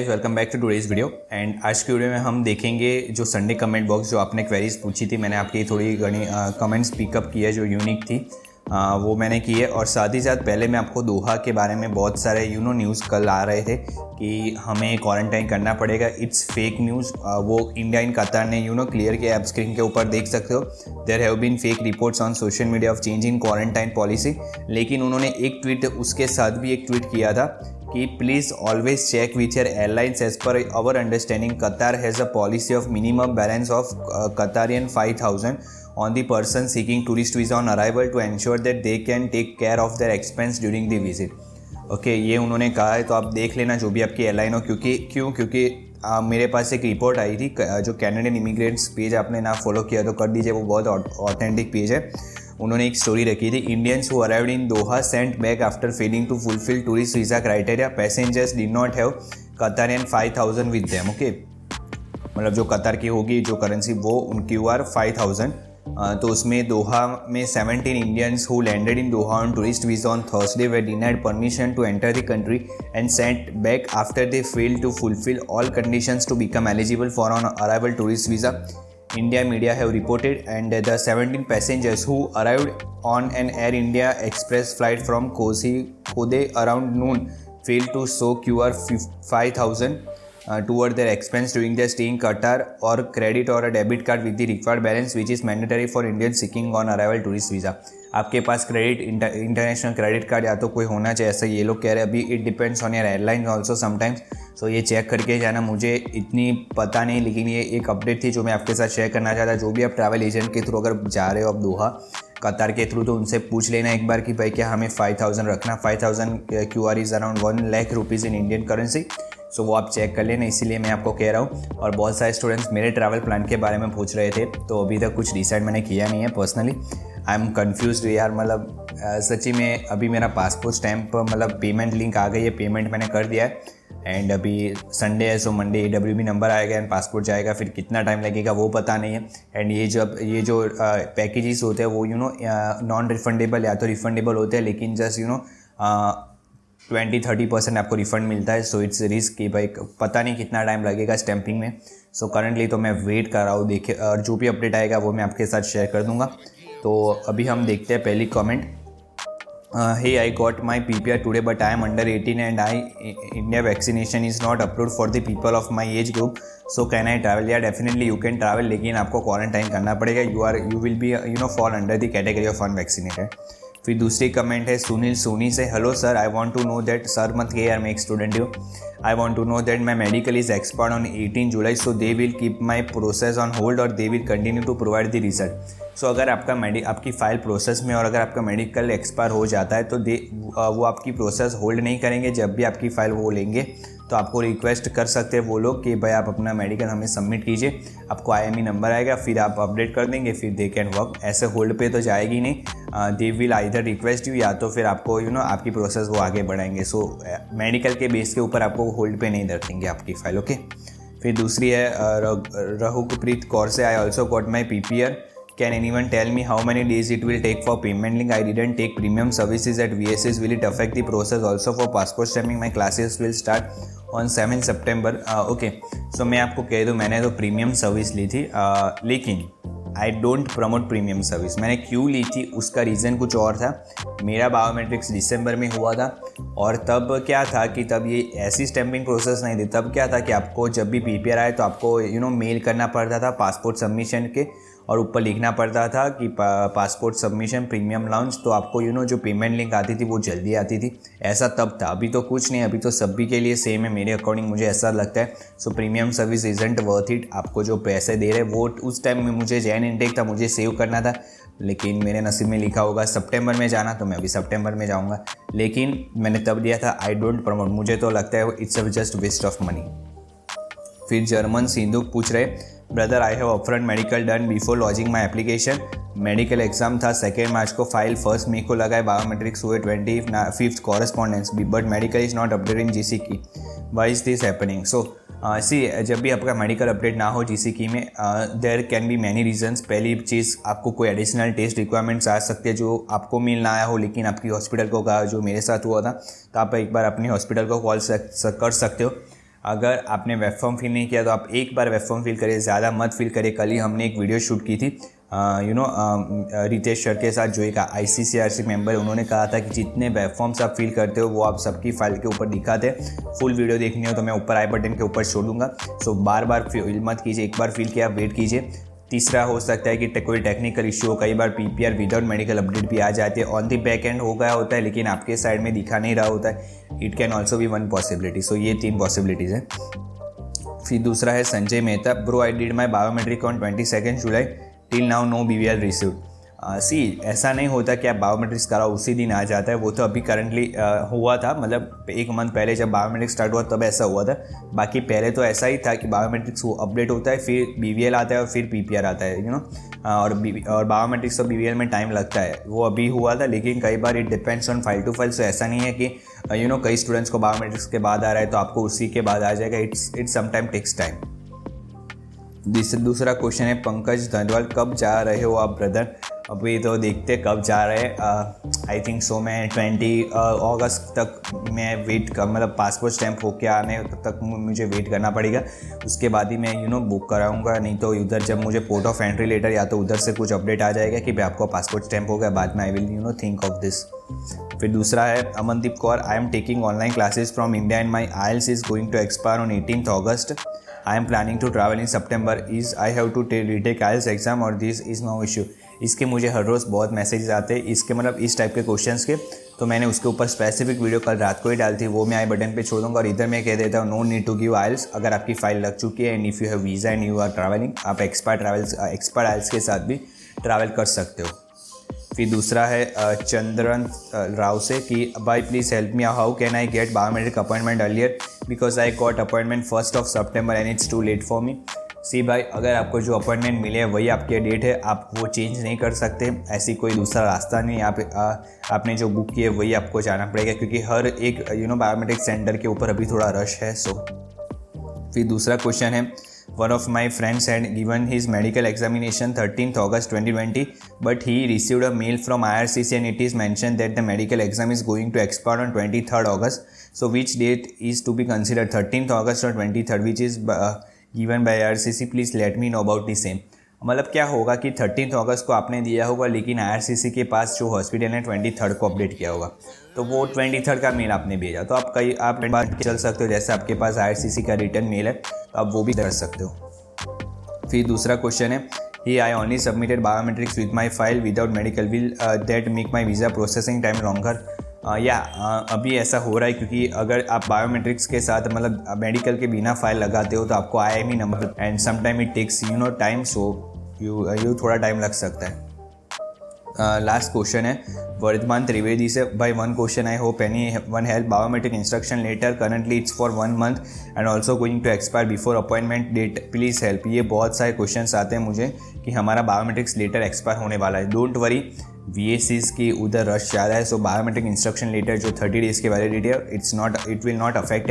Welcome back to today's video. And आज की video में हम देखेंगे जो संडे कमेंट बॉक्स जो आपने क्वेरीज पूछी थी, मैंने आपकी थोड़ी घनी कमेंट्स पिकअप की है जो यूनिक थी, वो मैंने की है। और साथ ही साथ पहले मैं आपको दोहा के बारे में बहुत सारे न्यूज़ कल आ रहे थे कि हमें क्वारंटाइन करना पड़ेगा। इट्स फेक न्यूज़, वो इंडिया इन कतर ने क्लियर किया। आप स्क्रीन के ऊपर देख सकते हो, there have been fake reports on social media of change in quarantine policy. लेकिन उन्होंने एक ट्वीट उसके साथ भी एक ट्वीट किया था कि please always check with your airlines as per our understanding Qatar has a policy of minimum balance of Qatarian 5,000 on the person seeking tourist visa on arrival to ensure that they can take care of their expense during the visit। Okay, ये उन्होंने कहा है, तो आप देख लेना जो भी आपकी एयरलाइन हो। क्योंकि मेरे पास एक रिपोर्ट आई थी, जो कैनेडियन इमिग्रेंट्स पेज आपने ना फॉलो किया तो कर दीजिए, वो बहुत ऑथेंटिक पेज है। उन्होंने एक स्टोरी रखी थी, Indians who arrived in Doha sent back after failing to fulfil tourist visa criteria, passengers did not have Qatarian 5,000 with them. Okay, मतलब जो कतर की होगी जो करेंसी वो उनकी हुआ 5,000। तो उसमें दोहा में 17 Indians who landed in Doha on tourist visa on Thursday were denied permission to enter the country and sent back after they failed to fulfil all conditions to become eligible for on arrival tourist visa, India media have reported। And the 17 passengers who arrived on an Air India Express flight from Kozhikode around noon failed to show QR 5,000 toward their expense during their stay in Qatar, or credit or a debit card with the required balance which is mandatory for Indians seeking on arrival tourist visa। आपके पास credit international credit card या तो कोई होना चाहिए, ऐसा ये लोग कह रहे हैं। अभी it depends on your airline also sometimes, so ये चेक करके जाना। मुझे इतनी पता नहीं, लेकिन ये एक अपडेट थी जो मैं आपके साथ शेयर करना चाहता। जो भी आप ट्रैवल एजेंट के थ्रू अगर जा रहे हो आप दोहा कतार के थ्रू, तो उनसे पूछ लेना एक बार कि भाई क्या हमें 5,000 रखना। 5,000 QR is around 1 lakh rupees in Indian currency. So वो आप चेक कर लेना, इसीलिए मैं आपको कह रहा हूँ। और बहुत सारे स्टूडेंट्स मेरे ट्रैवल प्लान के बारे में पूछ रहे थे, तो अभी तक कुछ डिसाइड मैंने किया नहीं है। पर्सनली आई एम कन्फ्यूज यार, मतलब सच्ची में अभी मेरा पासपोर्ट स्टैम्प मतलब पेमेंट लिंक आ गई है, पेमेंट मैंने कर दिया है। एंड अभी संडे है, सो मंडे AWB नंबर आएगा एंड पासपोर्ट जाएगा। फिर कितना टाइम लगेगा वो पता नहीं है। एंड ये जो पैकेजेस होते हैं वो नॉन रिफंडेबल या तो रिफंडेबल होते हैं, लेकिन जस्ट 20-30% आपको रिफंड मिलता है। सो इट्स रिस्क कि भाई पता नहीं कितना टाइम लगेगा स्टैंपिंग में। सो करंटली तो मैं वेट कर रहा हूँ, देखिए, और जो भी अपडेट आएगा वो मैं आपके साथ शेयर कर दूंगा। तो अभी हम देखते हैं पहली comment. Hey, I got my PPR today but I am under 18 and India vaccination is not approved for the people of my age group, so can I travel? Yeah, definitely you can travel, लेकिन आपको quarantine करना पड़ेगा। you will be fall under the category of unvaccinated। फिर दूसरी comment है सुनील सोनी से, hello sir, I want to know that, sir मत के यार, मैं एक स्टूडेंट हूँ। I want to know that my medical is expired on 18 July, so they will keep my process on hold और they will continue to provide the result. So अगर आपकी file process में और अगर आपका मेडिकल एक्सपायर हो जाता है तो वो आपकी प्रोसेस होल्ड नहीं करेंगे। जब भी आपकी फ़ाइल वो लेंगे तो आपको रिक्वेस्ट कर सकते हैं वो लोग कि भाई आप अपना मेडिकल हमें सबमिट कीजिए, आपको IME नंबर आएगा, फिर आप अपडेट कर देंगे, फिर दे कैन वर्क। ऐसे होल्ड पे तो जाएगी नहीं। They will either request you, या तो फिर आपको आपकी प्रोसेस वो आगे बढ़ाएंगे। सो मेडिकल के बेस के ऊपर आपको होल्ड पे नहीं रखेंगे आपकी फ़ाइल। ओके, फिर दूसरी है रघुप्रीत कौर से, I also got my PPR, can anyone tell me how many days it will take for payment link? I didn't take premium services at VSS. Will it affect the process also for passport stamping? My classes will start on 7 September। Okay, सो मैं आपको कह दूँ, मैंने तो premium service ली थी, लेकिन I don't promote premium service. मैंने क्यों ली थी उसका रीज़न कुछ और था। मेरा बायोमेट्रिक्स दिसंबर में हुआ था, और तब क्या था कि तब ये ऐसी स्टैंपिंग प्रोसेस नहीं थी। तब क्या था कि आपको जब भी PPR आए तो आपको मेल करना पड़ता था पासपोर्ट सबमिशन के, और ऊपर लिखना पड़ता था कि पासपोर्ट सबमिशन प्रीमियम लॉन्च। तो आपको जो पेमेंट लिंक आती थी वो जल्दी आती थी। ऐसा तब था, अभी तो कुछ नहीं, अभी तो सभी के लिए सेम है मेरे अकॉर्डिंग, मुझे ऐसा लगता है। सो premium service isn't worth it. आपको जो पैसे दे रहे वो उस टाइम में मुझे जैन इनटेक था, मुझे सेव करना था, लेकिन मेरे नसीब में लिखा होगा सितंबर में जाना, तो मैं अभी सितंबर में जाऊँगा, लेकिन मैंने तब दिया था। आई डोंट प्रमोट, मुझे तो लगता है it's just waste of money. फिर जर्मन सिंधु पूछ रहे, brother I have upfront medical done before lodging my application. Medical exam था 2 मार्च को, फाइल 1 मई को लगाए, बायोमेट्रिक्स हुए 25 कॉरेस्पॉन्डेंस भी, but medical is not updated in GC की। Why is this happening? So जब भी आपका मेडिकल अपडेट ना हो GC की में, there can be many reasons. पहली चीज़, आपको कोई एडिशनल टेस्ट रिक्वायरमेंट्स आ सकते हैं जो आपको मिल ना आया हो, लेकिन आपकी हॉस्पिटल को कहा, जो मेरे साथ हुआ था। तो आप एक बार अपनी हॉस्पिटल को कॉल कर सकते हो। अगर आपने वेब फॉर्म फिल नहीं किया तो आप एक बार वेब फॉर्म फिल करिए, ज़्यादा मत फिल करिए। कल ही हमने एक वीडियो शूट की थी रितेश सर के साथ, जो एक ICCRC मेंबर है। उन्होंने कहा था कि जितने वेब फॉर्म्स आप फिल करते हो वो आप सबकी फाइल के ऊपर दिखाते हैं। फुल वीडियो देखनी हो तो मैं ऊपर आई बटन के ऊपर छोड़ दूंगा। सो बार बार फिल मत कीजिए, एक बार फिल किया वेट कीजिए। तीसरा हो सकता है कि कोई टेक्निकल इशू हो, कई बार PPR विदाउट मेडिकल अपडेट भी आ जाती है। ऑन द बैक एंड हो गया होता है लेकिन आपके साइड में दिखा नहीं रहा होता है। It can also be one possibility. So ये 3 पॉसिबिलिटीज़ हैं। फिर दूसरा है Sanjay Mehta, bro I did my biometric on 22 July, till now no BVL received. ऐसा नहीं होता कि आप बायोमेट्रिक्स कराओ उसी दिन आ जाता है। वो तो अभी करंटली हुआ था, मतलब 1 मंथ पहले जब बायोमेट्रिक्स स्टार्ट हुआ तब ऐसा हुआ था। बाकी पहले तो ऐसा ही था कि बायोमेट्रिक्स वो अपडेट होता है, फिर BVL आता है और फिर PPR आता है, और बायोमेट्रिक्स और BVL में टाइम लगता है। वो अभी हुआ था लेकिन कई बार it depends on file to file. So ऐसा नहीं है कि कई स्टूडेंट्स को बायोमेट्रिक्स के बाद आ रहा है तो आपको उसी के बाद आ जाएगा। It's sometime takes time. दूसरा क्वेश्चन है पंकज धनवाल, कब जा रहे हो आप ब्रदर? अभी तो देखते कब जा रहे हैं। आई थिंक सो मैं 20 अगस्त तक मैं वेट कर, मतलब पासपोर्ट स्टैम्प होके आने तक मुझे वेट करना पड़ेगा। उसके बाद ही मैं बुक कराऊंगा। नहीं तो उधर जब मुझे पोर्ट ऑफ एंट्री लेटर या तो उधर से कुछ अपडेट आ जाएगा कि भाई आपको पासपोर्ट स्टैम्प हो गया, बाद में I will think of this. फिर दूसरा है Amandeep Kaur, I am taking online classes from India and my IELTS is going to expire on 18th August. I am planning to travel in September. Is I have to retake IELTS exam or this is no issue? इसके मुझे हर रोज़ बहुत messages आते हैं इसके, मतलब इस type के questions के। तो मैंने उसके ऊपर स्पेसिफिक वीडियो कल रात को ही डाली थी, वो मैं आई बटन पे छोड़ दूँगा। और इधर मैं कह देता हूँ no need to give IELTS। अगर आपकी फ़ाइल लग चुकी है and if you have visa and you are travelling, आप एक्सपर्ट IELTS के साथ भी ट्रैवल कर सकते हो। फिर दूसरा है चंद्रन राव से कि भाई please help me, how can I get biometric appointment earlier because I got appointment 1 September and it's too late for me. See भाई, अगर आपको जो अपॉइंटमेंट मिले वही आपकी डेट है, आप वो चेंज नहीं कर सकते। ऐसी कोई दूसरा रास्ता नहीं। आपने जो बुक की है वही आपको जाना पड़ेगा, क्योंकि हर एक बायोमेट्रिक सेंटर के ऊपर अभी थोड़ा रश है। सो फिर दूसरा क्वेश्चन है, one of my friends had given his medical examination 13th August 2020, but he received a mail from IRCC and it is mentioned that the medical exam is going to expire on 23rd August. So which date is to be considered, 13th August or 23rd, which is given by IRCC? Please let me know about the same. मतलब क्या होगा कि 13th अगस्त को आपने दिया होगा लेकिन IRCC के पास जो हॉस्पिटल है 23rd को अपडेट किया होगा, तो वो 23rd का मेल आपने भेजा। तो आप चल सकते हो, जैसे आपके पास IRCC का रिटर्न मेल है तो आप वो भी कर सकते हो। फिर दूसरा क्वेश्चन है, he I only submitted biometrics with my file without medical, will that make my visa processing time longer? अभी ऐसा हो रहा है क्योंकि अगर आप बायोमेट्रिक्स के साथ मतलब मेडिकल के बिना फाइल लगाते हो तो आपको IME number and some time it takes time, so you थोड़ा टाइम लग सकता है। लास्ट क्वेश्चन है वर्धमान त्रिवेदी से, भाई one question I hope anyone help, biometric instruction letter currently it's for 1 month and also going to expire before appointment date, please help. ये बहुत सारे क्वेश्चन्स आते हैं मुझे कि हमारा बायोमेट्रिक्स लेटर एक्सपायर होने वाला है। डोंट वरी, VACs की उधर रश ज़्यादा है। सो बायोमेट्रिक इंस्ट्रक्शन लेटर जो 30 days की वैलिडिटी है, it will not affect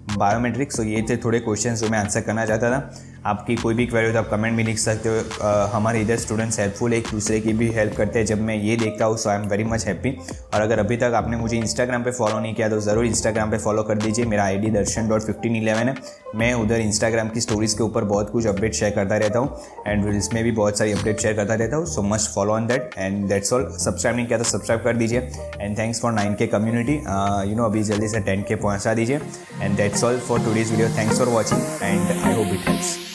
biometric. So ये थे थोड़े क्वेश्चन जो मैं आंसर करना चाहता था। आपकी कोई भी क्वेरी हो तो आप कमेंट भी लिख सकते हो। हमारे इधर स्टूडेंट्स हेल्पफुल, एक दूसरे की भी हेल्प करते हैं जब मैं ये देखता हूँ। So I am very much happy. और अगर अभी तक आपने मुझे इंस्टाग्राम पे फॉलो नहीं किया तो ज़रूर इंस्टाग्राम पे फॉलो कर दीजिए। मेरा ID darshan.1511 है। मैं उधर इंस्टाग्राम की स्टोरीज़ के ऊपर बहुत कुछ अपडेट शेयर करता रहता हूँ एंड इसमें भी बहुत सारी अपडेट शेयर करता रहता हूँ। सो must follow on that and that's all. Subscribe नहीं किया तो सब्सक्राइब कर दीजिए and thanks for 9K community. अभी जल्दी से 10K पहुँचा दीजिए and that's all for today's video. Thanks for watching and I hope it helps.